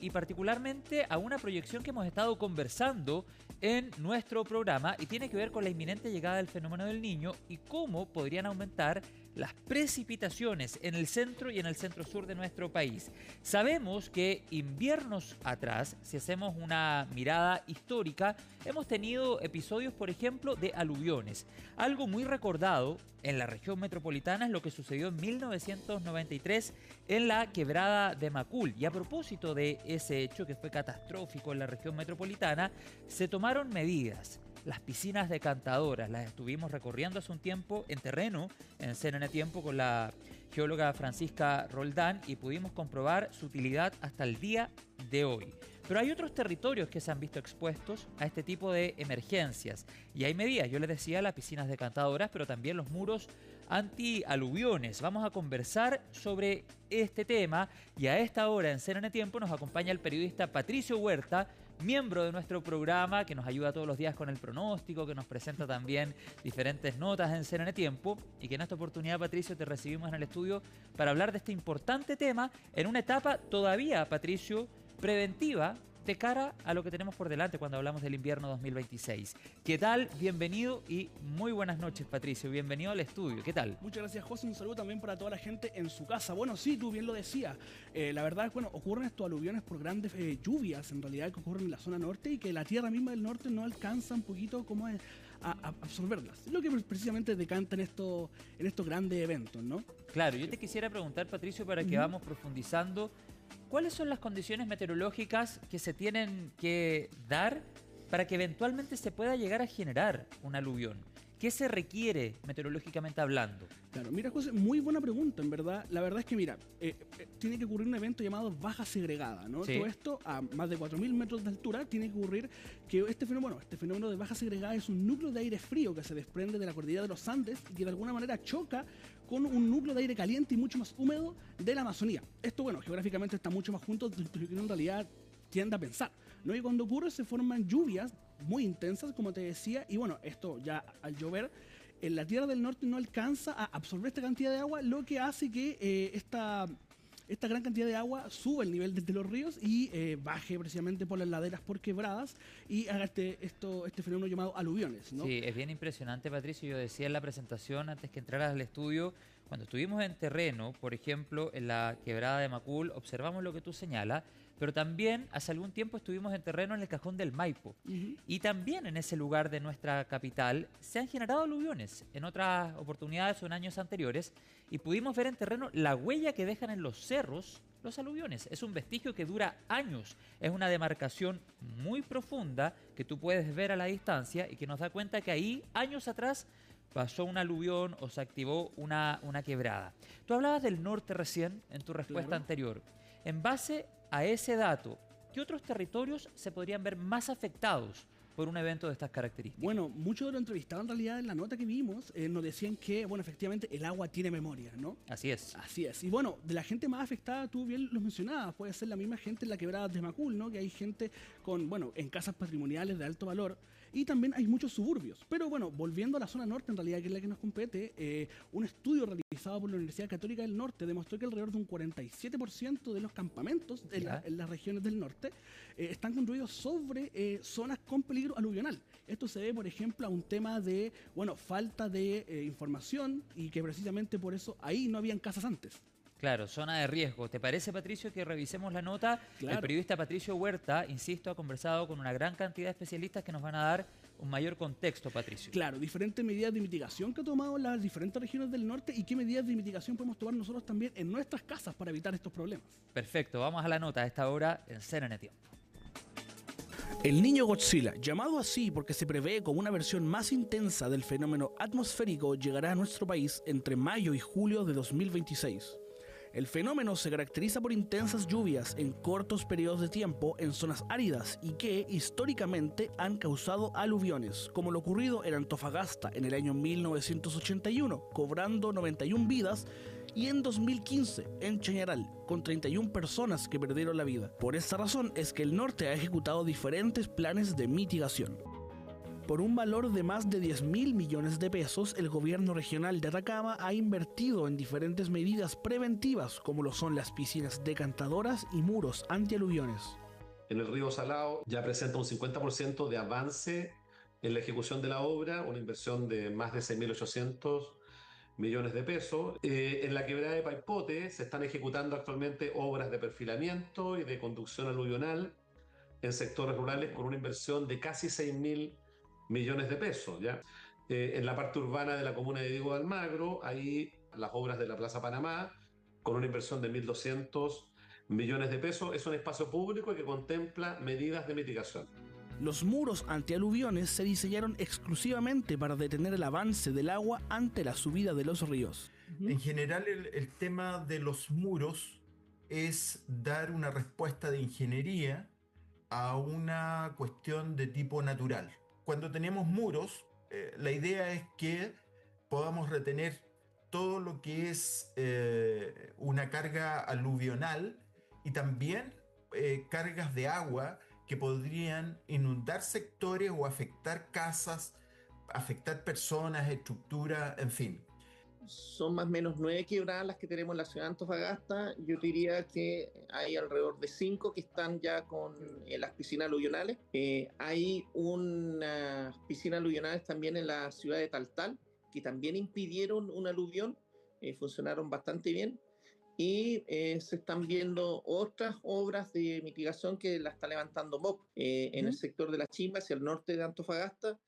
y particularmente a una proyección que hemos estado conversando en nuestro programa y tiene que ver con la inminente llegada del fenómeno del Niño y cómo podrían aumentar las precipitaciones en el centro y en el centro-sur de nuestro país. Sabemos que inviernos atrás, si hacemos una mirada histórica, hemos tenido episodios, por ejemplo, de aluviones. Algo muy recordado en la región metropolitana es lo que sucedió en 1993 en la quebrada de Macul. Y a propósito de ese hecho que fue catastrófico en la región metropolitana, se tomaron medidas. Las piscinas decantadoras las estuvimos recorriendo hace un tiempo en terreno, en CNN Tiempo, con la geóloga Francisca Roldán y pudimos comprobar su utilidad hasta el día de hoy. Pero hay otros territorios que se han visto expuestos a este tipo de emergencias y hay medidas, yo les decía, las piscinas decantadoras, pero también los muros anti-aluviones. Vamos a conversar sobre este tema y a esta hora en CNN Tiempo nos acompaña el periodista Patricio Huerta, miembro de nuestro programa, que nos ayuda todos los días con el pronóstico, que nos presenta también diferentes notas en CNN Tiempo y que en esta oportunidad, Patricio, te recibimos en el estudio para hablar de este importante tema en una etapa todavía, Patricio, preventiva de cara a lo que tenemos por delante cuando hablamos del invierno 2026. ¿Qué tal? Bienvenido y muy buenas noches, Patricio. Bienvenido al estudio. ¿Qué tal? Muchas gracias, José. Un saludo también para toda la gente en su casa. Bueno, sí, tú bien lo decías. La verdad es que ocurren estos aluviones por grandes lluvias, en realidad, que ocurren en la zona norte y que la tierra misma del norte no alcanza un poquito como a absorberlas. Lo que precisamente decanta en estos grandes eventos, ¿no? Claro, yo te quisiera preguntar, Patricio, para que vamos profundizando, ¿cuáles son las condiciones meteorológicas que se tienen que dar para que eventualmente se pueda llegar a generar un aluvión? ¿Qué se requiere meteorológicamente hablando? Claro, mira, José, muy buena pregunta, en verdad. La verdad es que, mira, tiene que ocurrir un evento llamado baja segregada, ¿no? Sí. Todo esto a más de 4.000 metros de altura tiene que ocurrir que este fenómeno de baja segregada es un núcleo de aire frío que se desprende de la cordillera de los Andes y que de alguna manera choca con un núcleo de aire caliente y mucho más húmedo de la Amazonía. Esto, bueno, geográficamente está mucho más junto de lo que en realidad tiende a pensar, ¿no? Y cuando ocurre se forman lluvias muy intensas, como te decía, y bueno, esto ya al llover, en la tierra del norte no alcanza a absorber esta cantidad de agua, lo que hace que esta gran cantidad de agua suba el nivel de los ríos y baje precisamente por las laderas, por quebradas, y haga este fenómeno llamado aluviones, ¿no? Sí, es bien impresionante, Patricio. Yo decía en la presentación, antes que entraras al estudio, cuando estuvimos en terreno, por ejemplo, en la quebrada de Macul, observamos lo que tú señalas, pero también hace algún tiempo estuvimos en terreno en el Cajón del Maipo. Y también en ese lugar de nuestra capital se han generado aluviones en otras oportunidades o en años anteriores y pudimos ver en terreno la huella que dejan en los cerros los aluviones. Es un vestigio que dura años, es una demarcación muy profunda que tú puedes ver a la distancia y que nos da cuenta que ahí, años atrás, pasó un aluvión o se activó una quebrada. Tú hablabas del norte recién en tu respuesta anterior. En base a ese dato, ¿qué otros territorios se podrían ver más afectados por un evento de estas características? Bueno, muchos de los entrevistados en realidad en la nota que vimos nos decían que, bueno, efectivamente el agua tiene memoria, ¿no? Así es. Así es. Y bueno, de la gente más afectada, tú bien lo mencionabas, puede ser la misma gente en la quebrada de Macul, ¿no? Que hay gente en casas patrimoniales de alto valor y también hay muchos suburbios. Pero bueno, volviendo a la zona norte, en realidad, que es la que nos compete, un estudio realizado por la Universidad Católica del Norte demostró que alrededor de un 47% de los campamentos en las regiones del norte están construidos sobre zonas con peligro aluvional. Esto se debe, por ejemplo, a un tema de, falta de información y que precisamente por eso ahí no habían casas antes. Claro, zona de riesgo. ¿Te parece, Patricio, que revisemos la nota? Claro. El periodista Patricio Huerta, insisto, ha conversado con una gran cantidad de especialistas que nos van a dar un mayor contexto, Patricio. Claro, diferentes medidas de mitigación que ha tomado las diferentes regiones del norte y qué medidas de mitigación podemos tomar nosotros también en nuestras casas para evitar estos problemas. Perfecto, vamos a la nota a esta hora en CNN Tiempo. El niño Godzilla, llamado así porque se prevé como una versión más intensa del fenómeno atmosférico, llegará a nuestro país entre mayo y julio de 2026. El fenómeno se caracteriza por intensas lluvias en cortos periodos de tiempo en zonas áridas y que históricamente han causado aluviones, como lo ocurrido en Antofagasta en el año 1981, cobrando 91 vidas, y en 2015 en Chañaral, con 31 personas que perdieron la vida. Por esta razón es que el norte ha ejecutado diferentes planes de mitigación. Por un valor de más de 10.000 millones de pesos, el gobierno regional de Atacama ha invertido en diferentes medidas preventivas, como lo son las piscinas decantadoras y muros antialuviones. En el río Salado ya presenta un 50% de avance en la ejecución de la obra, una inversión de más de 6.800 millones de pesos. En la quebrada de Paipote se están ejecutando actualmente obras de perfilamiento y de conducción aluvional en sectores rurales con una inversión de casi 6.000 millones de pesos, ¿ya? En la parte urbana de la comuna de Diego de Almagro, ahí las obras de la Plaza Panamá, con una inversión de 1.200 millones de pesos, es un espacio público que contempla medidas de mitigación. Los muros antialuviones se diseñaron exclusivamente para detener el avance del agua ante la subida de los ríos. En general, el tema de los muros es dar una respuesta de ingeniería a una cuestión de tipo natural. Cuando tenemos muros, la idea es que podamos retener todo lo que es una carga aluvional y también cargas de agua que podrían inundar sectores o afectar casas, afectar personas, estructuras, en fin. Son más o menos 9 quebradas las que tenemos en la ciudad de Antofagasta. Yo diría que hay alrededor de 5 que están ya con las piscinas aluvionales. Hay unas piscinas aluvionales también en la ciudad de Taltal, que también impidieron un aluvión, funcionaron bastante bien. Y se están viendo otras obras de mitigación que la está levantando MOP en el sector de La Chimba, hacia el norte de Antofagasta.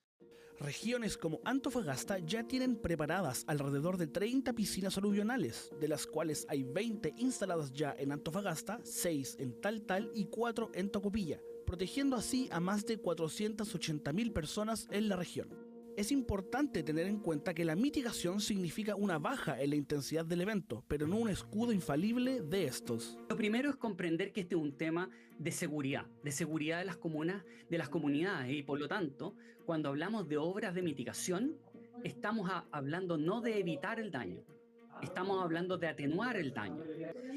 Regiones como Antofagasta ya tienen preparadas alrededor de 30 piscinas aluvionales, de las cuales hay 20 instaladas ya en Antofagasta, 6 en Taltal y 4 en Tocopilla, protegiendo así a más de 480.000 personas en la región. Es importante tener en cuenta que la mitigación significa una baja en la intensidad del evento, pero no un escudo infalible de estos. Lo primero es comprender que este es un tema de seguridad de las comunas, de las comunidades, y por lo tanto, cuando hablamos de obras de mitigación, estamos hablando no de evitar el daño, estamos hablando de atenuar el daño.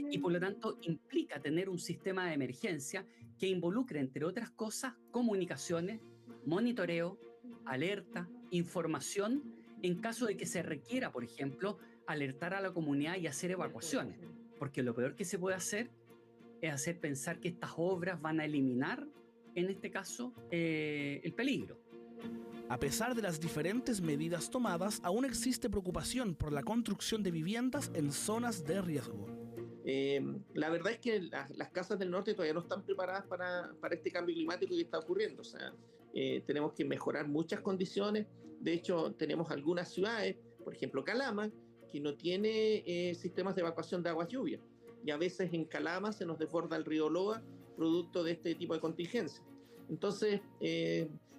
Y por lo tanto implica tener un sistema de emergencia que involucre, entre otras cosas, comunicaciones, monitoreo, alerta, información en caso de que se requiera, por ejemplo, alertar a la comunidad y hacer evacuaciones. Porque lo peor que se puede hacer es hacer pensar que estas obras van a eliminar, en este caso, el peligro. A pesar de las diferentes medidas tomadas, aún existe preocupación por la construcción de viviendas en zonas de riesgo. La verdad es que las casas del norte todavía no están preparadas para este cambio climático que está ocurriendo. O sea, tenemos que mejorar muchas condiciones. De hecho, tenemos algunas ciudades, por ejemplo Calama, que no tiene sistemas de evacuación de aguas lluvias. Y a veces en Calama se nos desborda el río Loa producto de este tipo de contingencia. Entonces,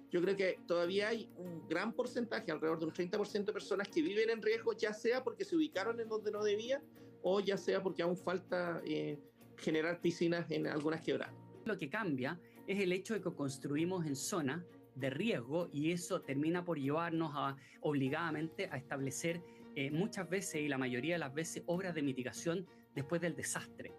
yo creo que todavía hay un gran porcentaje, alrededor de un 30% de personas que viven en riesgo, ya sea porque se ubicaron en donde no debían, o ya sea porque aún falta generar piscinas en algunas quebradas. Lo que cambia es el hecho de que construimos en zonas de riesgo y eso termina por llevarnos obligadamente a establecer muchas veces y la mayoría de las veces obras de mitigación después del desastre.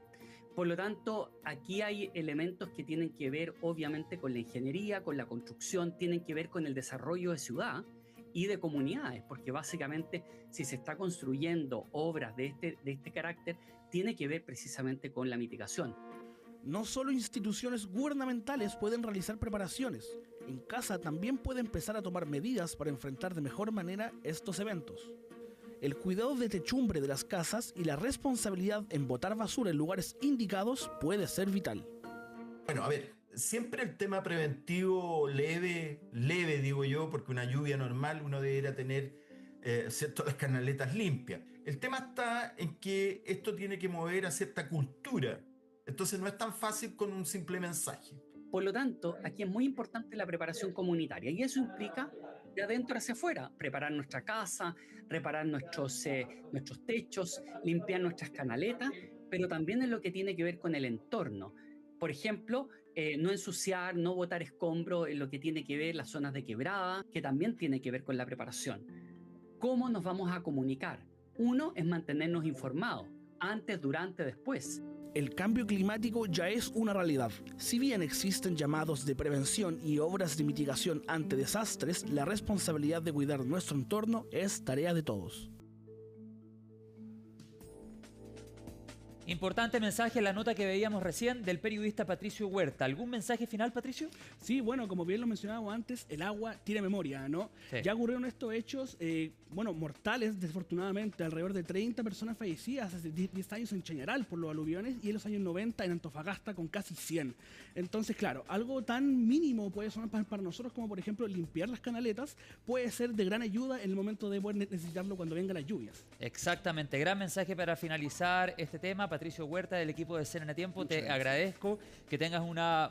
Por lo tanto, aquí hay elementos que tienen que ver obviamente con la ingeniería, con la construcción, tienen que ver con el desarrollo de ciudad y de comunidades, porque básicamente si se está construyendo obras de este carácter, tiene que ver precisamente con la mitigación. No solo instituciones gubernamentales pueden realizar preparaciones, en casa también puede empezar a tomar medidas para enfrentar de mejor manera estos eventos. El cuidado de techumbre de las casas y la responsabilidad en botar basura en lugares indicados puede ser vital. Bueno, a ver, siempre el tema preventivo leve digo yo, porque una lluvia normal uno debería tener ¿cierto? Las canaletas limpias. El tema está en que esto tiene que mover a cierta cultura. Entonces no es tan fácil con un simple mensaje. Por lo tanto, aquí es muy importante la preparación comunitaria y eso implica de adentro hacia afuera, preparar nuestra casa, reparar nuestros techos, limpiar nuestras canaletas, pero también en lo que tiene que ver con el entorno. Por ejemplo, no ensuciar, no botar escombros en lo que tiene que ver las zonas de quebrada, que también tiene que ver con la preparación. ¿Cómo nos vamos a comunicar? Uno es mantenernos informados, antes, durante, después. el cambio climático ya es una realidad. Si bien existen llamados de prevención y obras de mitigación ante desastres, la responsabilidad de cuidar nuestro entorno es tarea de todos. Importante mensaje en la nota que veíamos recién del periodista Patricio Huerta. ¿Algún mensaje final, Patricio? Sí, bueno, como bien lo mencionábamos antes, el agua tiene memoria, ¿no? Sí. Ya ocurrieron estos hechos, mortales, desafortunadamente, alrededor de 30 personas fallecidas hace 10 años en Chañaral por los aluviones y en los años 90 en Antofagasta con casi 100. Entonces, claro, algo tan mínimo puede sonar para nosotros como, por ejemplo, limpiar las canaletas, puede ser de gran ayuda en el momento de poder necesitarlo cuando vengan las lluvias. Exactamente, gran mensaje para finalizar este tema. Patricio Huerta del equipo de CNN Tiempo, te agradezco que tengas una